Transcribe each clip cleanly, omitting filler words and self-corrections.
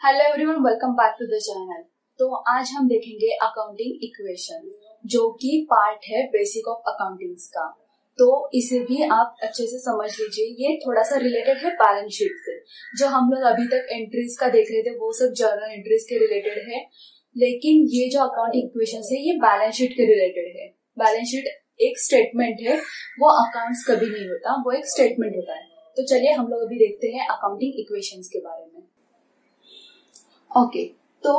Hello everyone, welcome back to the channel. तो आज हम देखेंगे अकाउंटिंग इक्वेशन, जो कि पार्ट है बेसिक ऑफ अकाउंटिंग्स का। तो इसे भी आप अच्छे से समझ लीजिए। ये थोड़ा सा रिलेटेड है बैलेंस शीट से। जो हम लोग अभी तक एंट्रीज का देख रहे थे वो सब जर्नल एंट्रीज के रिलेटेड है, लेकिन ये जो अकाउंटिंग इक्वेशन है ये बैलेंस शीट के रिलेटेड है। बैलेंस शीट एक स्टेटमेंट है, वो अकाउंट्स कभी नहीं होता, वो एक स्टेटमेंट होता है। तो चलिए हम लोग अभी देखते हैं अकाउंटिंग इक्वेशंस के बारे में। ओके, तो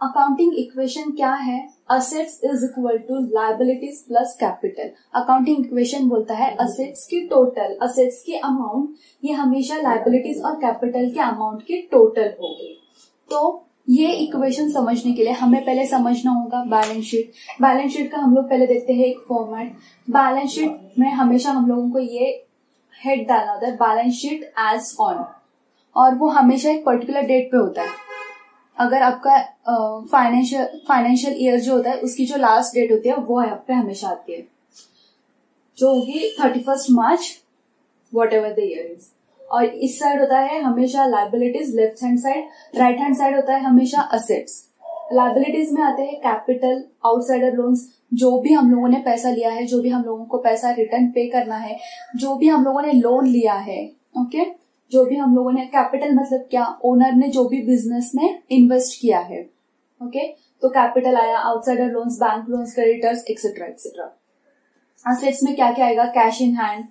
अकाउंटिंग इक्वेशन क्या है? Assets is equal to liabilities plus capital. Accounting equation बोलता है असेट्स की टोटल, असेट्स की अमाउंट ये हमेशा लायबिलिटीज और कैपिटल के अमाउंट की टोटल होगी। तो ये इक्वेशन समझने के लिए हमें पहले समझना होगा बैलेंस शीट। बैलेंस शीट का हम लोग पहले देखते हैं एक फॉर्मेट। बैलेंस शीट में हमेशा हम लोगों को ये हेड डालना होता है, बैलेंस शीट एज ऑन, और वो हमेशा एक पर्टिकुलर डेट पे होता है। अगर आपका फाइनेंशियल ईयर जो होता है उसकी जो लास्ट डेट होती है वो यहाँ पे हमेशा आती है, जो होगी 31 March whatever the year is. और इस साइड होता है हमेशा liabilities, left hand side. Right hand side होता है हमेशा असेट्स। लायबिलिटीज में आते हैं कैपिटल, आउटसाइडर लोन्स, जो भी हम लोगों ने पैसा लिया है, जो भी हम लोगों को पैसा रिटर्न पे करना है, जो भी हम लोगों ने लोन लिया है। ओके, जो भी हम लोगों ने, कैपिटल मतलब क्या, ओनर ने जो भी बिजनेस में इन्वेस्ट किया है। ओके, तो कैपिटल आया, outsider loans, bank loans, creditors etcetera etcetera. Assets में क्या क्या आएगा? Cash in hand,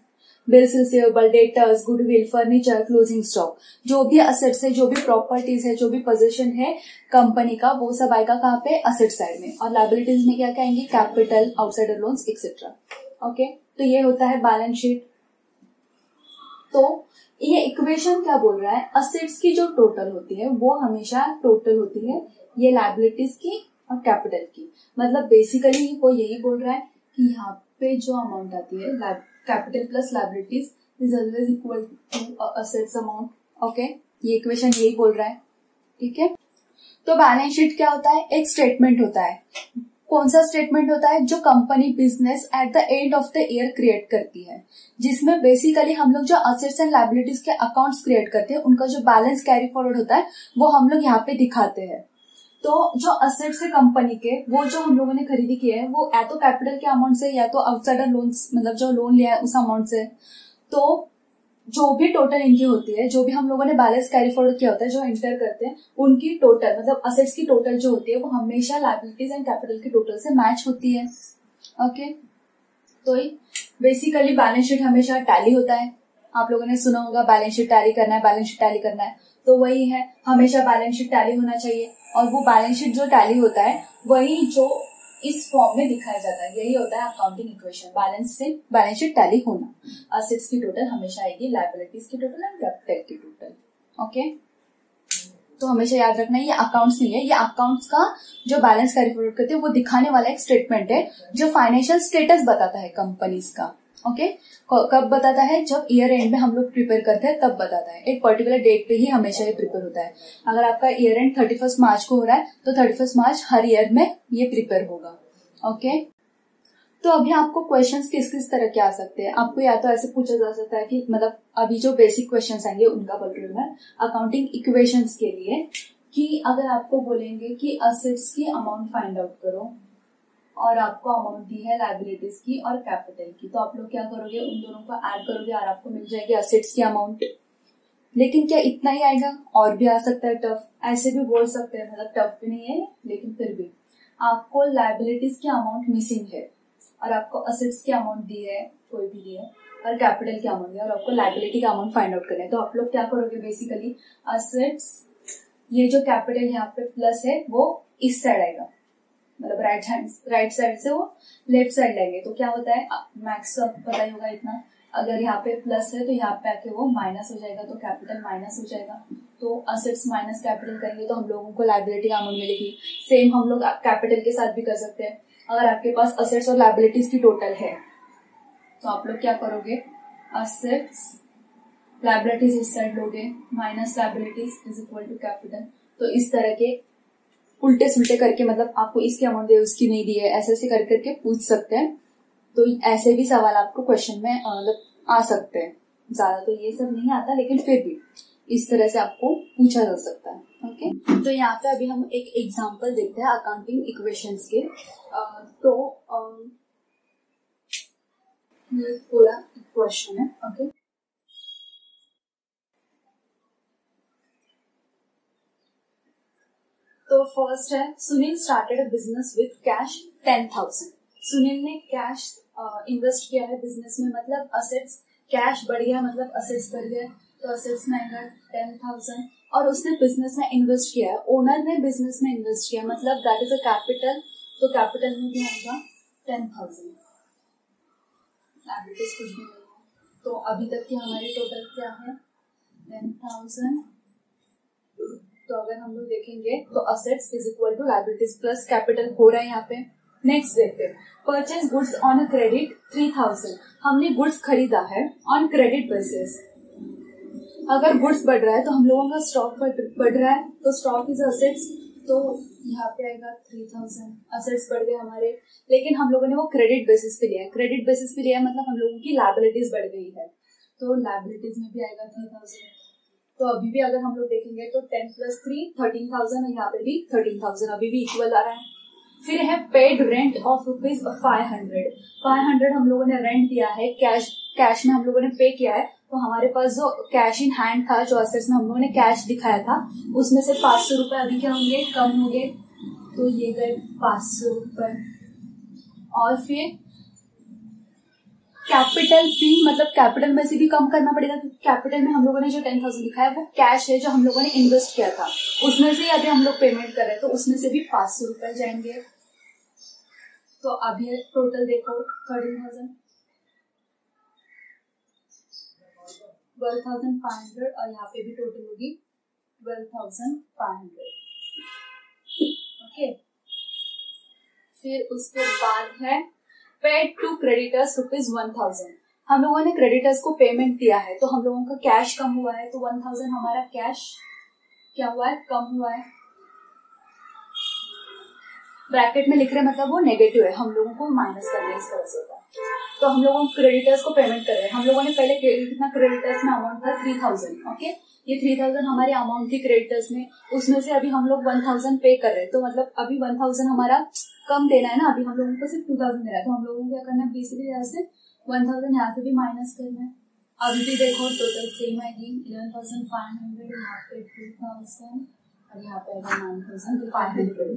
bills receivable, debtors, goodwill, furniture, closing stock. जो भी असेट्स है, जो भी प्रॉपर्टीज है, जो भी पोजीशन है कंपनी का, वो सब आएगा कहाँ पे? असेट साइड में। और लायबिलिटीज में क्या क्या आएंगी? Capital, outsider loans etcetera. Okay, तो ये होता है बैलेंस शीट। तो ये इक्वेशन क्या बोल रहा है? असेट्स की जो टोटल होती है वो हमेशा टोटल होती है ये लायबिलिटीज की और कैपिटल की। मतलब बेसिकली वो यही बोल रहा है कि यहाँ पे जो अमाउंट आती है capital plus liabilities is always equal to assets amount. Okay, ये इक्वेशन यही बोल रहा है। ठीक है, तो बैलेंस शीट क्या होता है? एक स्टेटमेंट होता है। कौन सा स्टेटमेंट होता है? जो company business at the end of the year create करती है, जिसमें बेसिकली हम लोग जो असेट्स एंड लायबिलिटीज के अकाउंट्स क्रिएट करते हैं, उनका जो बैलेंस कैरी फॉरवर्ड होता है वो हम लोग यहाँ पे दिखाते हैं। तो जो असेट्स है कंपनी के, वो जो हम लोगों ने खरीदी किए हैं, वो या तो कैपिटल के अमाउंट से या तो आउटसाइडर लोन्स, मतलब जो लोन लिया है उस अमाउंट से। तो जो भी टोटल इनकी होती है, जो भी हम लोगों ने बैलेंस कैरी फॉरवर्ड किया होता है, जो एंटर करते हैं, उनकी टोटल मतलब असेट्स की टोटल जो होती है वो हमेशा लायबिलिटीज एंड कैपिटल की टोटल से मैच होती है। ओके, तो बेसिकली बैलेंस शीट हमेशा टैली होता है। आप लोगों ने सुना होगा बैलेंस शीट टैली करना है, बैलेंस शीट टैली करना है, तो वही है, हमेशा बैलेंस शीट टैली होना चाहिए। और वो बैलेंस शीट जो टैली होता है वही जो इस फॉर्म में दिखाया जाता है, यही होता है accounting equation. Balance sheet tally होना, असेट्स की टोटल हमेशा आएगी, लायबिलिटीज की टोटल एंड कैपिटल की टोटल। ओके, तो हमेशा याद रखना ये अकाउंट्स नहीं है, ये अकाउंट्स का जो बैलेंस कैरी फॉरवर्ड करते हैं वो दिखाने वाला एक स्टेटमेंट है, जो फाइनेंशियल स्टेटस बताता है कंपनीज का। ओके, कब बताता है? जब ईयर एंड में हम लोग प्रिपेयर करते हैं तब बताता है। एक पर्टिकुलर डेट पे ही हमेशा ये प्रिपेयर होता है। अगर आपका ईयर एंड 31 मार्च को हो रहा है तो 31 मार्च हर ईयर में ये प्रिपेयर होगा। ओके, तो अभी आपको क्वेश्चंस किस किस तरह के आ सकते हैं? आपको या तो ऐसे पूछा जा सकता है कि मतलब अभी जो बेसिक क्वेश्चंस आएंगे उनका बोल रही हूँ मैं अकाउंटिंग इक्वेशंस के लिए, कि अगर आपको बोलेंगे कि असेट्स की अमाउंट फाइंड आउट करो और आपको अमाउंट दी है लायबिलिटीज की और कैपिटल की, तो आप लोग क्या करोगे? उन दोनों को ऐड करोगे और आपको मिल जाएगी असेट्स की अमाउंट। लेकिन क्या इतना ही आएगा? और भी आ सकता है टफ, ऐसे भी बोल सकते हैं, मतलब टफ भी नहीं है, लेकिन फिर भी आपको लायबिलिटीज की अमाउंट मिसिंग है और आपको असेट्स की अमाउंट दी है, कोई भी दी है, और कैपिटल की अमाउंट दी है और आपको लायबिलिटी का अमाउंट फाइंड आउट करना है। तो आप लोग क्या करोगे? बेसिकली असेट्स, ये जो कैपिटल यहाँ पे प्लस है वो इस साइड आएगा, मतलब राइट साइड से वो लेफ्ट साइड लेंगे। तो क्या होता है? मैक्स पता ही होगा इतना, अगर यहाँ पे प्लस है तो यहाँ पे आके वो माइनस हो जाएगा, तो कैपिटल माइनस हो जाएगा। तो असेट्स माइनस कैपिटल करेंगे तो हम लोगों को लायबिलिटी का अमाउंट मिलेगी। सेम हम लोग कैपिटल के साथ भी कर सकते हैं। अगर आपके पास असेट्स और लायबिलिटीज की टोटल है तो आप लोग क्या करोगे? असेट्स, लायबिलिटीज इस साइड लोगे, minus liabilities is equal to capital. तो इस तरह के उल्टे सुल्टे करके, मतलब आपको इसकी अमाउंट दे उसकी नहीं दी है, ऐसे ऐसे करके पूछ सकते हैं। तो ऐसे भी सवाल आपको क्वेश्चन में मतलब आ सकते हैं। ज्यादा तो ये सब नहीं आता, लेकिन फिर भी इस तरह से आपको पूछा जा सकता है। ओके, तो यहाँ पे अभी हम एक एग्जांपल देखते हैं अकाउंटिंग इक्वेशंस के। ये पूरा क्वेश्चन है। ओके, तो फर्स्ट है, Sunil started a business with cash 10,000। Sunil ने कैश इन्वेस्ट किया है बिजनेस में, मतलब असेट्स, कैश बढ़ गया मतलब असेट्स बढ़ गए, तो असेट्स में आएगा 10,000। और उसने बिजनेस में इन्वेस्ट किया है, ओनर ने बिजनेस में इन्वेस्ट किया, मतलब दैट इज अ कैपिटल, तो कैपिटल में भी आएगा 10,000। लायबिलिटीज कुछ भी नहीं है। तो अभी तक की हमारी टोटल क्या है, 10,000। तो अगर हम लोग देखेंगे तो assets is equal to liabilities plus capital हो रहा है यहाँ पे। नेक्स्ट देखते हैं, purchase goods on a credit 3,000। हमने गुड्स खरीदा है ऑन क्रेडिट बेसिस। अगर गुड्स बढ़ रहा है तो हम लोगों का स्टॉक बढ़ रहा है, तो स्टॉक इज असेट्स, तो यहाँ पे आएगा 3,000। असेट्स बढ़ गए हमारे, लेकिन हम लोगों ने वो क्रेडिट बेसिस पे लिया है। क्रेडिट बेसिस पे लिया है मतलब हम लोगों की लायबिलिटीज बढ़ गई है, तो लायबिलिटीज में भी आएगा 3,000। तो अभी भी अगर हम लोग देखेंगे तो 10 + 3 13,000 है, यहाँ पे भी 13,000 अभी भी इक्वल आ रहा है। फिर है पेड रेंट ऑफ ₹500। 500 हम लोगों ने रेंट दिया है, कैश में हम लोगों ने पे किया है। तो हमारे पास जो कैश इन हैंड था, जो असेट्स में हम लोगों ने कैश दिखाया था, उसमें से 500 रुपए अभी क्या होंगे, कम होंगे, तो ये गए 500 रुपए। और फिर कैपिटल फी, मतलब कैपिटल में से भी कम करना पड़ेगा, क्योंकि कैपिटल में हम लोगों ने जो 10,000 दिखाया वो कैश है जो हम लोगों ने इन्वेस्ट किया था, उसमें से अभी हम लोग पेमेंट कर रहे हैं, तो उसमें से भी 500 रुपए जाएंगे। तो अभी टोटल देखो 13,000, 12,500, और यहाँ पे भी टोटल होगी 12,500। ओके, फिर उसके बाद है पेड टू क्रेडिटर्स ₹1,000। हम लोगों ने क्रेडिटर्स को पेमेंट दिया है, तो हम लोगों का कैश कम हुआ है, तो 1,000 हमारा कैश क्या हुआ है, कम हुआ है। ब्रैकेट में लिख रहे हैं मतलब वो नेगेटिव है, हम लोगों को माइनस करना है, इस तरह से होता है। तो हम लोगों क्रेडिटर्स को पेमेंट कर रहे हैं। हम लोगों ने पहले कितना क्रेडिटर्स में अमाउंट था 3,000। ओके, ये 3,000 हमारी अमाउंट थी क्रेडिटर्स में, उसमें से अभी हम लोग 1,000 पे कर रहे हैं, तो मतलब अभी 1,000 हमारा कम देना है ना, अभी हम लोगों को सिर्फ 2,000 देना है, तो हम लोगों को क्या करना है, बेसिकली यहाँ से 1,000 यहाँ से भी माइनस करना है। अभी भी देखो टोटल सेम आएगी, 11,500, यहाँ पे 2,000 और यहाँ पे आएगा 9,500।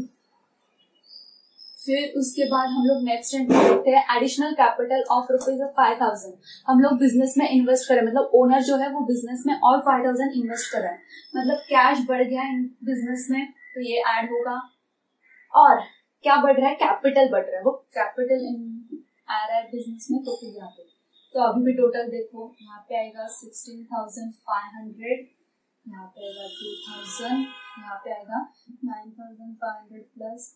फिर उसके बाद हम लोग नेक्स्ट एंड देखते हैं, एडिशनल कैपिटल ऑफ ₹5,000। हम लोग बिजनेस में इन्वेस्ट करें, मतलब ओनर जो है वो बिजनेस में और 5,000 इन्वेस्ट कर रहा है, मतलब कैश बढ़ गया है बिजनेस में, तो ये ऐड होगा। और क्या बढ़ रहा है, कैपिटल बढ़ रहा है, वो कैपिटल आ रहा है बिजनेस में, तो फिर यहाँ पे तो अभी भी टोटल देखो, यहाँ पे आएगा 16,500, यहाँ पे आएगा 2,000, यहाँ पे आएगा 9,500 प्लस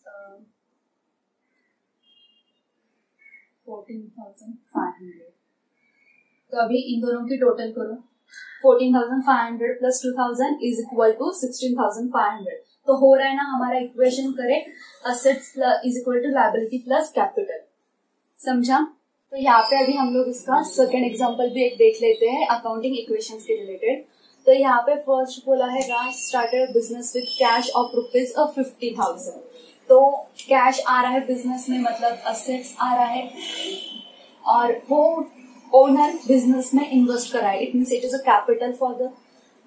14,500। तो अभी इन दोनों की टोटल करो, 14,500 प्लस 2,000 इज इक्वल टू 16,500। तो हो रहा है ना हमारा equation correct, assets is equal to liability plus capital. समझा? तो यहाँ पे अभी हम लोग इसका सेकेंड एग्जांपल भी एक देख लेते हैं अकाउंटिंग इक्वेशंस के रिलेटेड। तो यहाँ पे फर्स्ट बोला है, Raj started business with cash of ₹50,000। तो कैश आ रहा है बिजनेस में, मतलब असेट्स आ रहा है, और वो ओनर बिजनेस में इन्वेस्ट करा है, it means it is a capital for the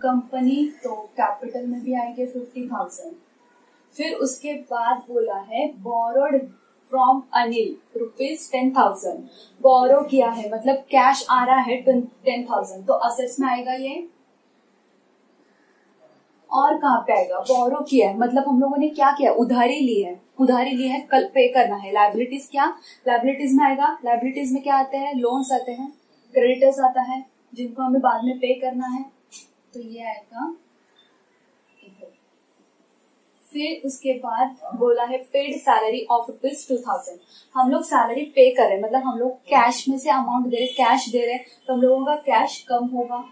company, तो कैपिटल में भी आएंगे 50,000। फिर उसके बाद बोला है बोरोड फ्रॉम अनिल ₹10,000। बोरो किया है मतलब कैश आ रहा है 10,000, तो असेट्स में आएगा ये। और कहाँ पे आएगा, बोरो किया है मतलब हम लोगों ने क्या किया, उधारी ली है, उधारी ली है, कल पे करना है। लायबिलिटीज क्या, लायबिलिटीज में आएगा, लायबिलिटीज में क्या आते हैं, लोन्स आते हैं, क्रेडिटर्स आता है जिनको हमें बाद में पे करना है, तो ये आएगा। फिर उसके बाद बोला है पेड सैलरी ऑफ ₹2,000। हम लोग सैलरी पे कर रहे हैं, मतलब हम लोग कैश में से अमाउंट दे रहे, कैश दे रहे, तो हम लोगों का कैश कम होगा।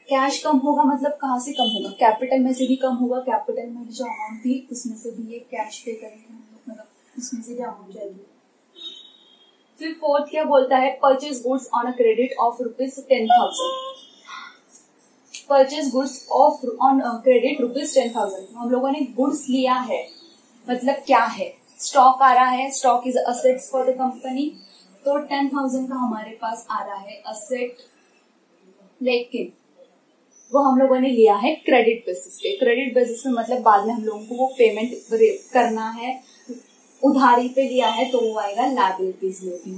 कैश कम होगा मतलब कहाँ से कम होगा, कैपिटल में से भी कम होगा, कैपिटल में जो अमाउंट थी उसमें से भी ये कैश पे करेंगे, मतलब उसमें से भी अमाउंट जाएगी। फिर फोर्थ क्या बोलता है, purchase goods on a credit of ₹10,000। Purchase goods of on credit ₹10,000। हम लोगों ने गुड्स लिया है, मतलब क्या है, स्टॉक आ रहा है, stock is assets for the company, तो 10,000 का हमारे पास आ रहा है असेट, लेकिन वो हम लोगों ने लिया है क्रेडिट बेसिस पे। क्रेडिट बेसिस पे मतलब बाद में हम लोगों को वो पेमेंट करना है, उधारी पे लिया है, तो वो आएगा लायबिलिटीज में भी।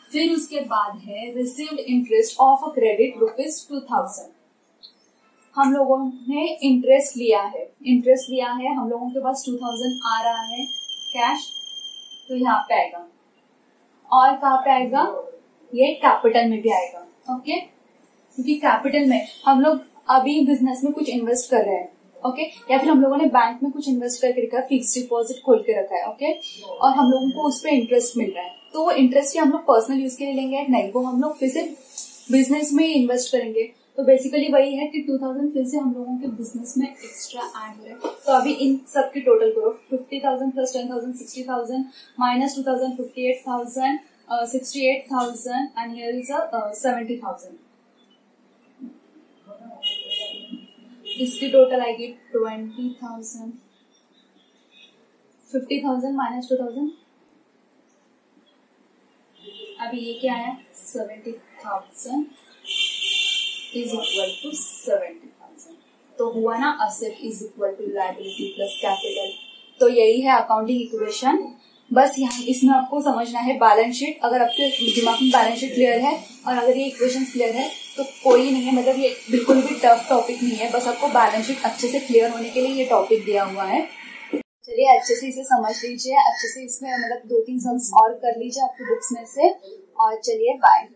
फिर उसके बाद है received interest of a credit ₹2,000। हम लोगों ने इंटरेस्ट लिया है, हम लोगों के पास 2,000 आ रहा है कैश, तो यहाँ पे आएगा। और कहाँ पे आएगा, ये कैपिटल में भी आएगा, ओके, क्योंकि कैपिटल में हम लोग अभी बिजनेस में कुछ इन्वेस्ट कर रहे हैं, ओके, या फिर हम लोगों ने बैंक में कुछ इन्वेस्ट करके रखा है, फिक्स डिपॉजिट खोल के रखा है, ओके, और हम लोगों को उस पर इंटरेस्ट मिल रहा है, तो वो इंटरेस्ट हम लोग पर्सनल यूज के लिए लेंगे नहीं, वो हम लोग फिर से बिजनेस में इन्वेस्ट करेंगे। तो बेसिकली वही है कि 2,000 फिर से हम लोगों के बिजनेस में एक्स्ट्रा ऐड हो रहा है। तो अभी इन सब की टोटल करो, 50,000 plus 10,000 60,000 minus 2,000 58,000 68,000 and here is a 70,000। इसकी टोटल आएगी 20,000, 50,000 माइनस 2,000, अभी ये क्या है 70,000 इज इक्वल टू 70,000। तो हुआ ना asset is equal to liability plus capital. तो यही है अकाउंटिंग इक्वेशन। बस यहाँ इसमें आपको समझना है बैलेंस शीट। अगर आपके दिमाग में बैलेंस शीट क्लियर है और अगर ये इक्वेशन क्लियर है तो कोई नहीं है, मतलब ये बिल्कुल भी टफ टॉपिक नहीं है। बस आपको बैलेंस शीट अच्छे से क्लियर होने के लिए ये टॉपिक दिया हुआ है। चलिए अच्छे से इसे समझ लीजिए, अच्छे से इसमें मतलब 2-3 सम्स और कर लीजिए आपकी बुक्स में से। और चलिए बाय।